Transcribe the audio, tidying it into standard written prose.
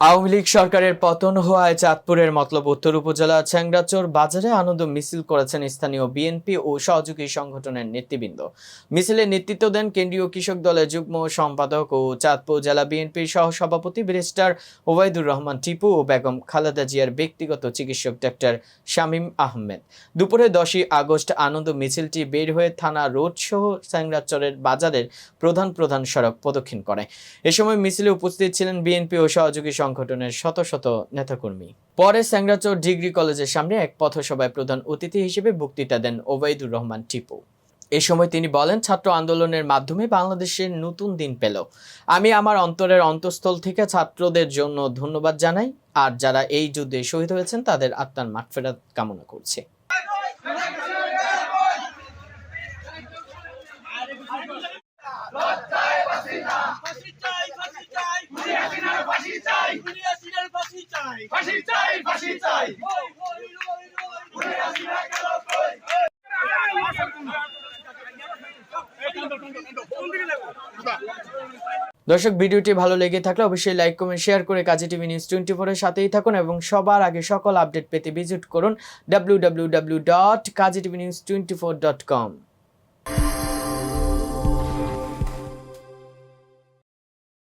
আওয়ামী লীগ সরকারের পতন হওয়ায় চাঁদপুরের মতলব উত্তর উপজেলা চ্যাংড়াচর বাজারে আনন্দ মিছিল করেছেন স্থানীয় বিএনপি ও সহযোগী সংগঠনের নেতৃবৃন্দ। মিছিলে নেতৃত্ব দেন কেন্দ্রীয় কৃষক দলের যুগ্ম সম্পাদক ও চাঁদপুর জেলা বিএনপির সহসভাপতি ব্যারিস্টার ওবায়দুর রহমান টিপু ও বেগম খালেদা জিয়ার ব্যক্তিগত চিকিৎসক ডাক্তার শামীম আহমেদ। দুপুরে 10ই আগস্ট আনন্দ মিছিলটি বের হয়ে থানা রোড সহ চ্যাংড়াচরের বাজারের প্রধান সড়ক প্রদক্ষিণ করে। এ সময় মিছিলে উপস্থিত ছিলেন বিএনপি ও সহযোগী সংগঠনের শত শত নেতাকর্মী। পরে চ্যাংড়াচর ডিগ্রি কলেজের সামনে এক পথসভায় প্রধান অতিথি হিসেবে বক্তৃতা দেন ওবায়দুর রহমান টিপু। এ সময় তিনি বলেন, ছাত্র আন্দোলনের মাধ্যমে বাংলাদেশের নতুন দিন পেল। আমি আমার অন্তরের অন্তঃস্থল থেকে ছাত্রদের জন্য ধন্যবাদ জানাই, আর যারা এই যুদ্ধে শহীদ হয়েছেন তাদের আত্মার মাগফিরাত কামনা করছি। দর্শক, ভিডিওটি ভালো লেগে থাকলে অবশ্যই লাইক, কমেন্ট, শেয়ার করে কাজী টিভি নিউজ 24 এর সাথেই থাকুন এবং সবার আগে সকল আপডেট পেতে ভিজিট করুন www.kajtvnews24.com।